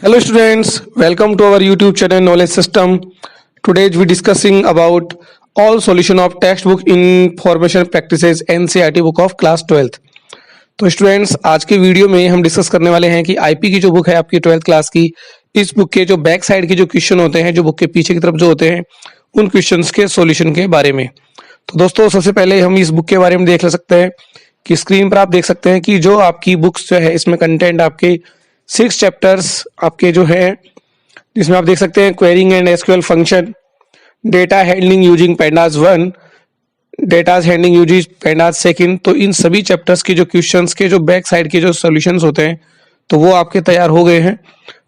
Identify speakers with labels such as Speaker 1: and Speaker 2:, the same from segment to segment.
Speaker 1: Hello students, welcome to our YouTube channel Knowledge System. Today we discussing about all solution of textbook information practices NCERT book of class 12th. तो students आज के video में हम discuss करने वाले हैं कि आईपी की जो बुक है आपकी 12th क्लास की, इस बुक के जो बैक साइड के जो क्वेश्चन होते हैं, जो बुक के पीछे की तरफ जो होते हैं, उन क्वेश्चंस के सॉल्यूशन के बारे में। तो दोस्तों सबसे पहले हम इस बुक के बारे में देख ले सकते हैं कि स्क्रीन पर आप देख सकते हैं कि जो आपकी बुक्स जो है इसमें कंटेंट आपके 6 चैप्टर्स आपके जो है, जिसमें आप देख सकते हैं quarrying and SQL function, data handling using pandas 1, data handling using pandas 2। तो इन सभी चैप्टर्स के जो क्वेश्चंस के जो बैक साइड के जो सॉल्यूशंस होते हैं तो वो आपके तैयार हो गए हैं।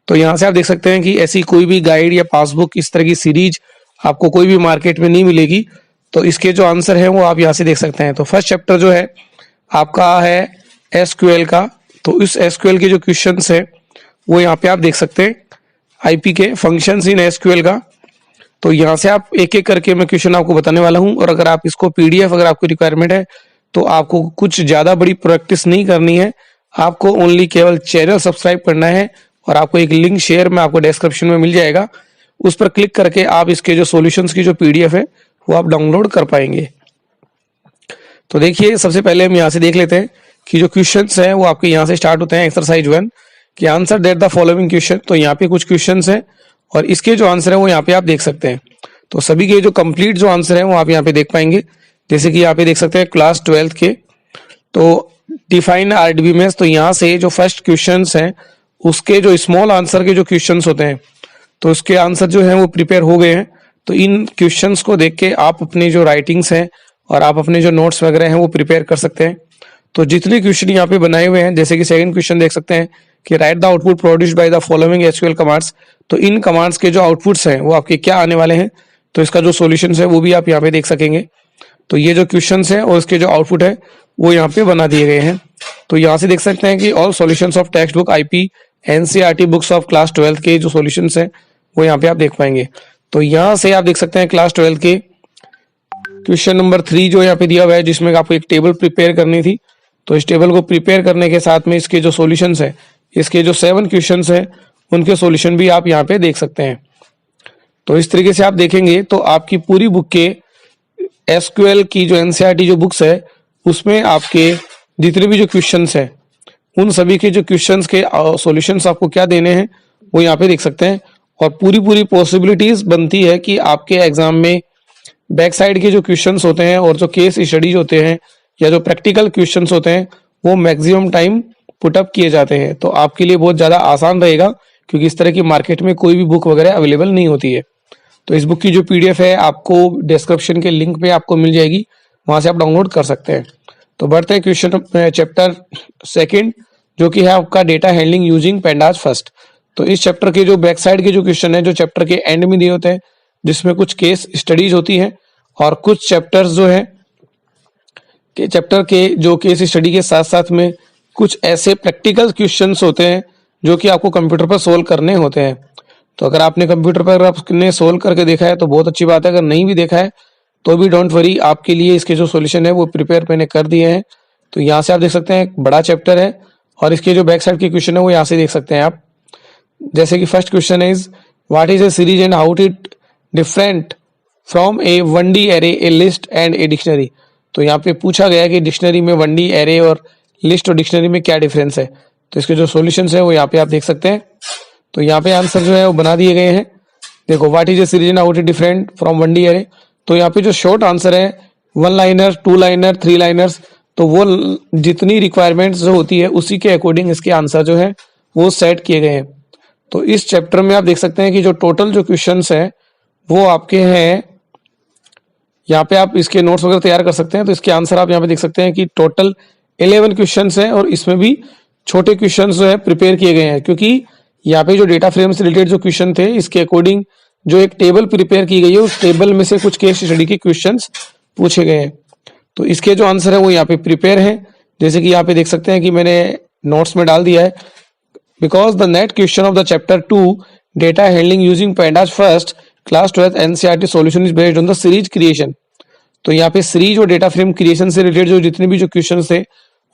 Speaker 1: तो यहाँ से आप देख सकते हैं कि ऐसी कोई भी गाइड या पासबुक इस तरह की सीरीज आपको कोई भी मार्केट में नहीं मिलेगी। तो इसके जो आंसर है वो आप यहाँ से देख सकते हैं। तो फर्स्ट चैप्टर जो है आपका है एसक्यूएल का। तो इस एसक्यूएल के जो क्वेश्चंस है वो यहाँ पे आप देख सकते हैं, आईपी के फंक्शंस इन एसक्यूएल का। तो यहाँ से आप एक एक करके मैं क्वेश्चन आपको बताने वाला हूँ, और अगर आप इसको पीडीएफ अगर आपको रिक्वायरमेंट है तो आपको कुछ ज्यादा बड़ी प्रैक्टिस नहीं करनी है, आपको ओनली केवल चैनल सब्सक्राइब करना है और आपको एक लिंक शेयर में आपको डिस्क्रिप्शन में मिल जाएगा, उस पर क्लिक करके आप इसके जो सॉल्यूशंस की जो पीडीएफ है वो आप डाउनलोड कर पाएंगे। तो देखिए सबसे पहले हम यहाँ से देख लेते हैं कि जो क्वेश्चंस हैं वो आपके यहाँ से स्टार्ट होते हैं। एक्सरसाइज 1 कि answer that the following question. तो यहाँ पे कुछ क्वेश्चंस हैं और इसके जो आंसर है वो यहाँ पे आप देख सकते हैं। तो सभी के जो कंप्लीट जो आंसर है वो आप यहाँ पे देख पाएंगे। जैसे कि यहाँ पे देख सकते हैं क्लास 12 के, तो डिफाइन आरडीबीएमएस। तो यहाँ से जो फर्स्ट क्वेश्चंस हैं उसके जो स्मॉल आंसर के जो क्वेश्चंस होते हैं तो उसके आंसर जो है वो प्रिपेयर हो गए हैं। तो इन क्वेश्चंस को देख के आप अपने जो राइटिंग्स हैं और आप अपने जो नोट्स वगैरह हैं वो प्रिपेयर कर सकते हैं। तो जितने क्वेश्चन यहाँ पे बनाए हुए हैं, जैसे कि सेकंड क्वेश्चन देख सकते हैं कि write the output produced by the following SQL commands. तो इन कमांड्स के जो आउटपुट्स हैं वो आपके क्या आने वाले हैं, तो इसका जो सॉल्यूशन है वो भी आप यहाँ पे देख सकेंगे। तो ये जो क्वेश्चन है और इसके जो आउटपुट है वो यहाँ पे बना दिए गए हैं। तो यहाँ से देख सकते हैं कि all solutions of text book IP NCERT books of class 12 के जो सॉल्यूशंस हैं वो यहाँ पे आप देख पाएंगे। तो यहाँ से आप देख सकते हैं क्लास 12 के क्वेश्चन नंबर 3 जो यहाँ पे दिया हुआ है, जिसमें आपको एक टेबल प्रिपेयर करनी थी। तो इस टेबल को प्रिपेयर करने के साथ में इसके जो सॉल्यूशंस है, इसके जो 7 क्वेश्चंस हैं उनके सॉल्यूशन भी आप यहाँ पे देख सकते हैं। तो इस तरीके से आप देखेंगे तो आपकी पूरी बुक के एसक्यूएल की जो एनसीईआरटी जो बुक्स है उसमें आपके जितने भी जो क्वेश्चंस हैं उन सभी के जो क्वेश्चंस के सॉल्यूशंस आपको क्या देने हैं वो यहाँ पे देख सकते हैं। और पूरी पॉसिबिलिटीज बनती है कि आपके एग्जाम में बैक साइड के जो क्वेश्चंस होते हैं और जो केस स्टडीज होते हैं या जो प्रैक्टिकल क्वेश्चंस होते हैं वो मैक्सिमम टाइम पुटअप किए जाते हैं। तो आपके लिए बहुत ज़्यादा आसान रहेगा, क्योंकि इस तरह की मार्केट में कोई भी बुक वगैरह अवेलेबल नहीं होती है। तो इस बुक की जो पीडीएफ है आपको डिस्क्रिप्शन के लिंक पे आपको मिल जाएगी, वहाँ से आप डाउनलोड कर सकते हैं। तो बढ़ते हैं क्वेश्चन चैप्टर 2 जो कि है आपका डेटा हैंडलिंग यूजिंग पैंडास 1। तो इस चैप्टर के जो बैक साइड के जो क्वेश्चन है जो चैप्टर के एंड में दिए होते हैं, जिसमें कुछ केस स्टडीज होती हैं और कुछ चैप्टर्स जो है कि चैप्टर के जो केस स्टडी के साथ साथ में कुछ ऐसे प्रैक्टिकल क्वेश्चंस होते हैं जो कि आपको कंप्यूटर पर सोल्व करने होते हैं। तो अगर आपने कंप्यूटर पर आपने सोल्व करके देखा है तो बहुत अच्छी बात है, अगर नहीं भी देखा है तो भी डोंट वरी, आपके लिए इसके जो सॉल्यूशन है वो प्रिपेयर मैंने कर दिए हैं। तो यहाँ से आप देख सकते हैं बड़ा चैप्टर है और इसके जो बैक साइड के क्वेश्चन है वो यहाँ से देख सकते हैं आप। जैसे कि first question is what is a series and how it different from A 1D array, A list and a dictionary. तो यहाँ पे पूछा गया है कि डिक्शनरी में 1D एरे और लिस्ट और डिक्शनरी में क्या डिफरेंस है। तो इसके जो सॉल्यूशंस है वो यहाँ पे आप देख सकते हैं। तो यहाँ पे आंसर जो है वो बना दिए गए हैं। देखो what is a series and how it different from 1D array. तो यहाँ पे जो शॉर्ट आंसर है 1 लाइनर, 2 लाइनर, 3 लाइनर्स, तो वो जितनी रिक्वायरमेंट्स जो होती है उसी के अकॉर्डिंग इसके आंसर जो है वो सेट किए गए हैं। तो इस चैप्टर में आप देख सकते हैं कि जो टोटल जो क्वेश्चंस हैं वो आपके हैं, यहाँ पे आप इसके नोट्स वगैरह तैयार कर सकते हैं। तो इसके आंसर आप यहाँ पे देख सकते हैं कि टोटल 11 क्वेश्चंस हैं और इसमें भी छोटे क्वेश्चंस जो है प्रिपेयर किए गए हैं, क्योंकि यहाँ पे जो डेटा फ्रेम से रिलेटेड जो क्वेश्चन थे इसके अकॉर्डिंग जो एक टेबल प्रिपेयर की गई है उस टेबल में से कुछ केस स्टडी के क्वेश्चंस पूछे गए हैं। तो इसके जो आंसर है वो यहाँ पे प्रिपेयर है, जैसे कि यहाँ पे देख सकते हैं कि मैंने नोट्स में डाल दिया है। Because the net question of the chapter 2 data handling using pandas 1 class 12 NCERT solution is based on the series creation. तो यहाँ पे सीरीज और डेटा फ्रेम क्रिएशन से रिलेटेड जो जितने भी जो क्वेश्चन थे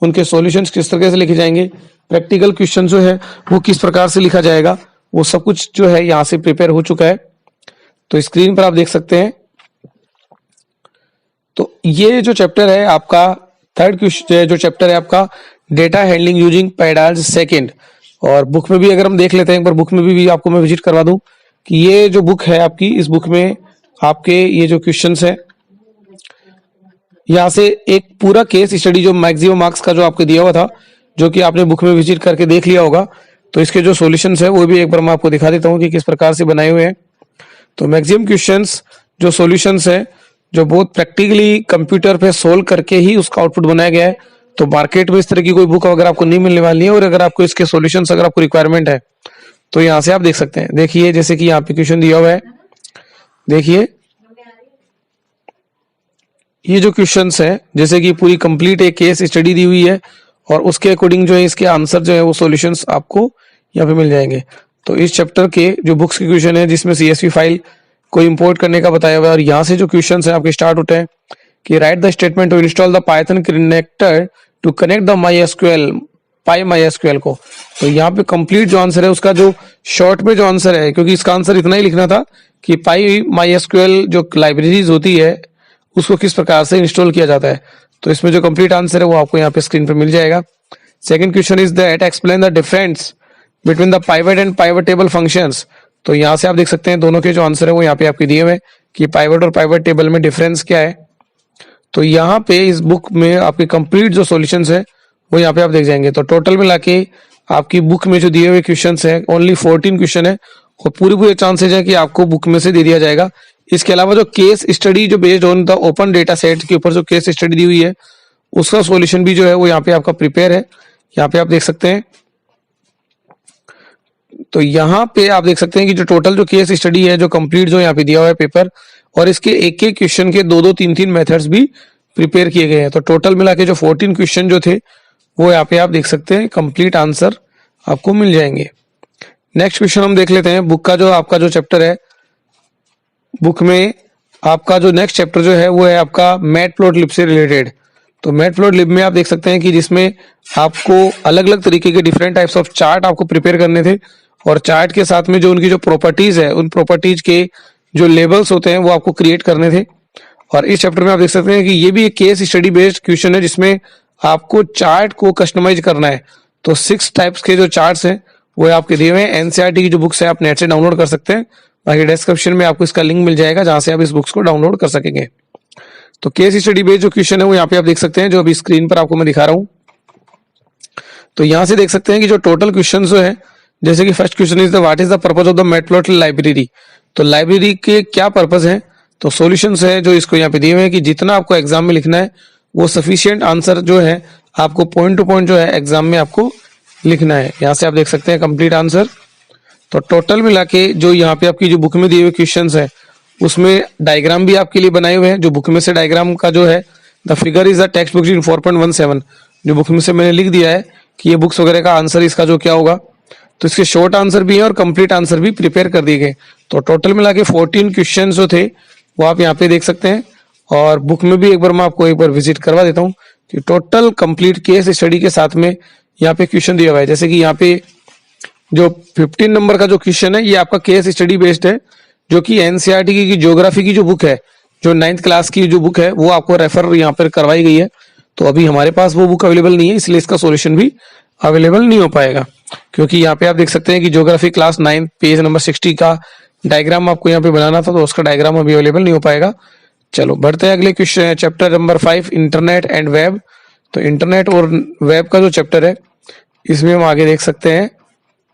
Speaker 1: उनके सॉल्यूशंस किस तरह से लिखे जाएंगे, प्रैक्टिकल क्वेश्चन जो है वो किस प्रकार से लिखा जाएगा, वो सब कुछ जो है यहाँ से प्रिपेयर हो चुका है। तो स्क्रीन पर आप देख सकते हैं। तो ये जो चैप्टर है आपका थर्ड क्वेश्चन, जो चैप्टर है आपका डेटा हैंडलिंग यूजिंग पैडाल्स सेकंड, और बुक में भी अगर हम देख लेते हैं एक बार, बुक में भी आपको मैं विजिट करवा दूं कि ये जो बुक है आपकी, इस बुक में आपके ये जो क्वेश्चंस है यहाँ से एक पूरा केस स्टडी जो मैक्सिमम मार्क्स का जो आपको दिया हुआ था, जो कि आपने बुक में विजिट करके देख लिया होगा, तो इसके जो सॉल्यूशंस है वो भी एक बार मैं आपको दिखा देता हूँ कि किस प्रकार से बनाए हुए हैं। तो मैक्सिमम क्वेश्चंस जो सॉल्यूशंस है जो बहुत प्रैक्टिकली कंप्यूटर पे सोल्व करके ही उसका आउटपुट बनाया गया है। तो मार्केट में इस तरह की कोई बुक अगर आपको नहीं मिलने वाली है, और अगर आपको इसके सॉल्यूशंस अगर आपको रिक्वायरमेंट है तो यहाँ से आप देख सकते हैं। देखिए जैसे कि यहाँ पे क्वेश्चन दिया हुआ है, देखिए ये जो क्वेश्चंस है जैसे कि पूरी कंप्लीट एक केस स्टडी दी हुई है, और उसके अकॉर्डिंग जो है इसके आंसर जो है वो सॉल्यूशंस आपको यहाँ पे मिल जाएंगे। तो इस चैप्टर के जो बुक्स के क्वेश्चन है जिसमें CSV फाइल को इंपोर्ट करने का बताया हुआ है, और यहाँ से जो क्वेश्चंस है आपके स्टार्ट होते हैं कि write the statement to install the Python connector to connect the MySQL को। तो यहाँ पे कंप्लीट जो आंसर है उसका जो शॉर्ट में जो आंसर है, क्योंकि इसका आंसर इतना ही लिखना था कि MySQL जो लाइब्रेरीज होती है उसको किस प्रकार से इंस्टॉल किया जाता है। तो इसमें जो कंप्लीट आंसर है वो आपको यहाँ पे स्क्रीन पर मिल जाएगा। Second question is that explain the difference between the pivot and pivot table functions. तो यहाँ से आप देख सकते हैं दोनों के जो आंसर है वो यहाँ पे आपके दिए हुए कि पाइवट और पाइवट टेबल में डिफरेंस क्या है। तो यहाँ पे इस बुक में आपके कंप्लीट जो सॉल्यूशंस है वो यहाँ पे आप देख जाएंगे। तो टोटल मिला के आपकी बुक में जो दिए हुए क्वेश्चंस है ओनली 14 क्वेश्चन है, और पूरे चांसेज है कि आपको बुक में से दे दिया जाएगा। इसके अलावा जो केस स्टडी जो based on the open data set के ऊपर जो केस स्टडी दी हुई है उसका सॉल्यूशन भी जो है वो यहाँ पे आपका प्रिपेयर है, यहाँ पे आप देख सकते हैं। तो यहाँ पे आप देख सकते हैं कि जो टोटल जो केस स्टडी है जो कंप्लीट जो यहाँ पे दिया हुआ है पेपर, और इसके एक एक क्वेश्चन के दो 3 मेथड्स भी प्रिपेयर किए गए हैं। तो टोटल मिला के जो 14 क्वेश्चन जो थे वो यहाँ पे आप देख सकते हैं कंप्लीट आंसर आपको मिल जाएंगे। नेक्स्ट क्वेश्चन हम देख लेते हैं। बुक का जो आपका जो चैप्टर है, बुक में आपका जो नेक्स्ट चैप्टर जो है वो है आपका मैटप्लॉटलिब से रिलेटेड। तो मैटप्लॉटलिब में आप देख सकते हैं कि जिसमें आपको अलग अलग तरीके के डिफरेंट टाइप्स ऑफ चार्ट आपको प्रिपेयर करने थे, और चार्ट के साथ में जो उनकी जो प्रॉपर्टीज है उन प्रॉपर्टीज के जो लेबल्स होते हैं वो आपको क्रिएट करने थे। और इस चैप्टर में आप देख सकते हैं कि ये भी एक केस स्टडी बेस्ड क्वेश्चन है जिसमें आपको चार्ट को कस्टमाइज करना है। तो 6 टाइप्स के जो चार्ट्स हैं वो आपके दिए हुए हैं। NCERT की जो बुक्स है आप नेट से डाउनलोड कर सकते हैं, बाकी डिस्क्रिप्शन में आपको इसका लिंक मिल जाएगा जहां से आप इस बुक्स को डाउनलोड कर सकेंगे। तो केस स्टडी बेस्ड जो क्वेश्चन है वो यहाँ पे आप देख सकते हैं, जो अभी स्क्रीन पर आपको मैं दिखा रहा हूँ। तो यहाँ से देख सकते हैं कि जो टोटल क्वेश्चन जो है, जैसे कि first question is the what is the purpose of the matplotlib library. तो लाइब्रेरी के क्या पर्पस है, तो सॉल्यूशंस है जो इसको यहाँ पे दिए हुए हैं कि जितना आपको एग्जाम में लिखना है वो सफिशिएंट आंसर जो है आपको पॉइंट टू पॉइंट जो है एग्जाम में आपको लिखना है। यहाँ से आप देख सकते हैं कंप्लीट आंसर। तो टोटल मिला के जो यहाँ पे आपकी जो बुक में दिए हुए क्वेश्चंस है उसमें डायग्राम भी आपके लिए बनाए हुए हैं। जो बुक में से डायग्राम का जो है the figure is the text book in 4.17, जो बुक में से मैंने लिख दिया है कि ये बुक्स वगैरह का आंसर इसका जो क्या होगा। तो इसके शॉर्ट आंसर भी है और कंप्लीट आंसर भी प्रिपेयर कर दिए गए। तो टोटल मिला के 14 क्वेश्चन जो थे वो आप यहाँ पे देख सकते हैं, और बुक में भी एक बार मैं आपको एक बार विजिट करवा देता हूँ कि टोटल कंप्लीट केस स्टडी के साथ में यहाँ पे क्वेश्चन दिया हुआ है। जैसे कि यहाँ पे जो 15 नंबर का जो क्वेश्चन है ये आपका केस स्टडी बेस्ड है, जो कि NCERT की ज्योग्राफी की जो बुक है, जो 9th क्लास की जो बुक है वो आपको रेफर यहाँ पर करवाई गई है। तो अभी हमारे पास वो बुक अवेलेबल नहीं है, इसलिए इसका सॉल्यूशन भी अवेलेबल नहीं हो पाएगा, क्योंकि यहाँ पे आप देख सकते हैं कि ज्योग्राफी क्लास 9 पेज नंबर 60 का डायग्राम आपको यहाँ पे बनाना था, तो उसका डायग्राम अभी अवेलेबल नहीं हो पाएगा। चलो बढ़ते हैं अगले question, chapter number 5 internet and web. तो इंटरनेट और वेब का जो चैप्टर है इसमें हम आगे देख सकते हैं,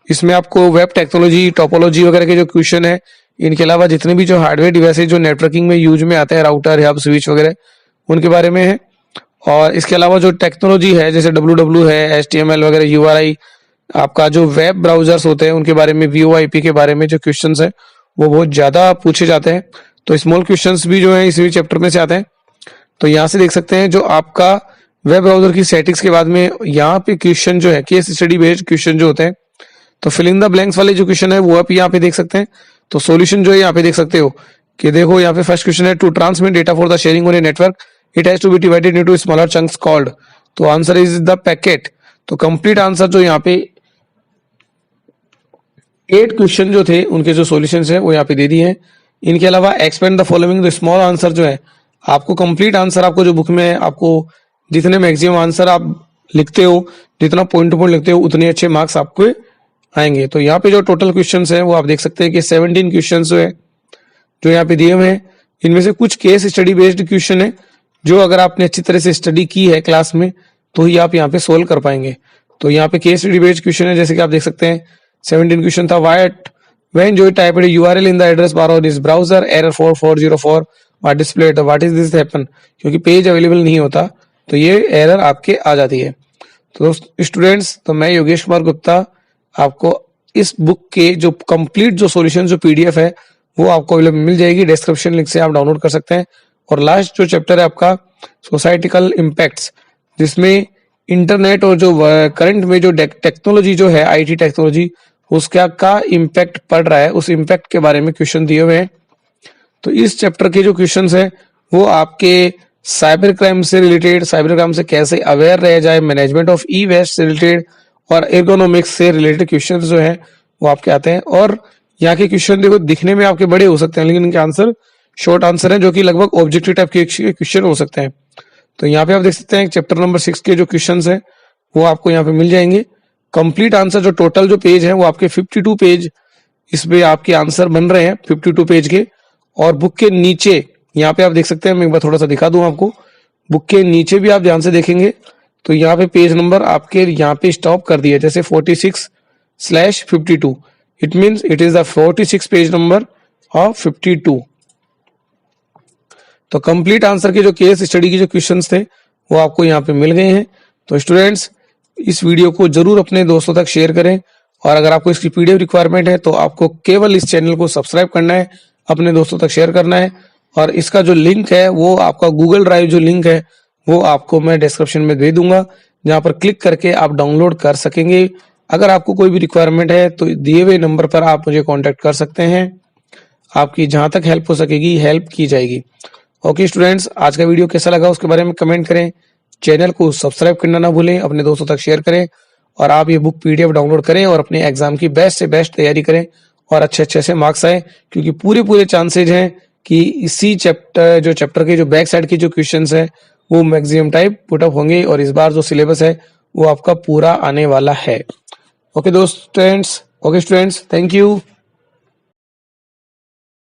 Speaker 1: इसमें आपको वेब टेक्नोलॉजी टोपोलॉजी वगैरह के जो क्वेश्चन है, इनके अलावा जितने भी जो हार्डवेयर डिवाइसेज जो नेटवर्किंग में यूज में आते हैं, राउटर हब स्विच वगैरह, उनके बारे में है। और इसके अलावा जो टेक्नोलॉजी है जैसे WWW है, HTML वगैरह, URI, आपका जो वेब ब्राउजर्स होते हैं उनके बारे में, VoIP के बारे में जो क्वेश्चंस है वो बहुत ज्यादा पूछे जाते हैं। तो स्मॉल क्वेश्चंस भी जो है इसी चैप्टर में से आते हैं। तो यहाँ से देख सकते हैं जो आपका वेब ब्राउजर की सेटिंग्स के बाद में यहाँ पे क्वेश्चन जो है केस स्टडी बेस्ड क्वेश्चन जो होते हैं, तो फिल इन द ब्लैंक्स वाले जो क्वेश्चन है वो आप यहाँ पे देख सकते हैं। तो सॉल्यूशन जो है यहाँ पे देख सकते हो कि देखो यहाँ पे फर्स्ट क्वेश्चन है to transmit data for the sharing on a network it has to be divided into smaller chunks called. तो आंसर इज द पैकेट। तो कंप्लीट आंसर जो यहाँ पे 8 क्वेश्चन जो थे उनके जो सॉल्यूशंस है वो यहाँ पे दे दिए हैं। इनके अलावा expand the following small answer जो है, आपको कंप्लीट आंसर आपको जो बुक में है, आपको जितने मैक्सिमम आंसर आप लिखते हो, जितना पॉइंट टू पॉइंट लिखते हो, उतने अच्छे मार्क्स आपको आएंगे। तो यहाँ पे जो टोटल क्वेश्चंस हैं वो आप देख सकते हैं कि 17 क्वेश्चंस जो है जो यहाँ पे दिए हुए हैं। इनमें से कुछ केस स्टडी बेस्ड क्वेश्चन है जो अगर आपने अच्छी तरह से स्टडी की है क्लास में तो ही आप यहाँ पे सोल्व कर पाएंगे। तो यहाँ पे केस स्टडी बेस्ड क्वेश्चन है, जैसे कि आप देख सकते हैं 17 क्वेश्चन था। व्हेन जो typed URL in the address bar of this browser error 4404 what displayed what is this happen, क्योंकि पेज अवेलेबल नहीं होता तो ये एरर आपके आ जाती है। तो स्टूडेंट्स, तो मैं योगेश कुमार गुप्ता आपको इस बुक के जो कंप्लीट जो सॉल्यूशन जो PDF है वो आपको अवेलेबल मिल जाएगी, डिस्क्रिप्शन लिंक से आप डाउनलोड कर सकते हैं। और लास्ट जो चैप्टर है आपका सोसाइटिकल इम्पैक्ट्स, जिसमें इंटरनेट और जो करंट में जो टेक्नोलॉजी जो है IT टेक्नोलॉजी उसका का इम्पैक्ट पड़ रहा है, उस इम्पैक्ट के बारे में क्वेश्चन दिए हुए हैं। तो इस चैप्टर के जो क्वेश्चंस है वो आपके साइबर क्राइम से रिलेटेड, साइबर क्राइम से कैसे अवेयर रह जाए, मैनेजमेंट ऑफ ई वेस्ट से रिलेटेड और एर्गोनॉमिक्स से रिलेटेड क्वेश्चन जो है वो आपके आते हैं। और यहाँ के क्वेश्चन देखो दिखने में आपके बड़े हो सकते हैं लेकिन इनके आंसर शॉर्ट आंसर है जो कि लगभग ऑब्जेक्टिव टाइप के क्वेश्चन हो सकते हैं। तो यहाँ पे आप देख सकते हैं चैप्टर नंबर 6 के जो क्वेश्चन है वो आपको यहाँ पे मिल जाएंगे। कंप्लीट आंसर जो टोटल जो पेज है वो आपके 52 पेज इसमें आपके आंसर बन रहे हैं 52 पेज के। और बुक के नीचे यहाँ पे आप देख सकते हैं, मैं एक बार थोड़ा सा दिखा दूं आपको, बुक के नीचे भी आप ध्यान से देखेंगे तो यहाँ पे पेज नंबर आपके यहाँ पे स्टॉप कर दिया, जैसे 46/52, it means it is the 46 page number of 52। तो कंप्लीट आंसर के जो केस स्टडी के जो क्वेश्चंस थे वो आपको यहाँ पे मिल गए हैं। तो स्टूडेंट्स, इस वीडियो को जरूर अपने दोस्तों तक शेयर करें और अगर आपको इसकी PDF रिक्वायरमेंट है तो आपको केवल इस चैनल को सब्सक्राइब करना है, अपने दोस्तों तक शेयर करना है। और इसका जो लिंक है वो आपका गूगल ड्राइव जो लिंक है वो आपको मैं डिस्क्रिप्शन में दे दूंगा, जहां पर क्लिक करके आप डाउनलोड कर सकेंगे। अगर आपको कोई भी रिक्वायरमेंट है तो दिए हुए नंबर पर आप मुझे कांटेक्ट कर सकते हैं, आपकी जहां तक हेल्प हो सकेगी हेल्प की जाएगी। ओके स्टूडेंट्स, आज का वीडियो कैसा लगा उसके बारे में कमेंट करें, चैनल को सब्सक्राइब करना ना भूलें, अपने दोस्तों तक शेयर करें और आप ये बुक PDF डाउनलोड करें और अपने एग्जाम की बेस्ट से बेस्ट तैयारी करें और अच्छे से मार्क्स आए, क्योंकि पूरे चांसेज हैं कि इसी चैप्टर के जो बैक साइड के जो क्वेश्चंस है वो मैक्सिमम टाइप पुटअप होंगे और इस बार जो सिलेबस है वो आपका पूरा आने वाला है। Okay students, thank you.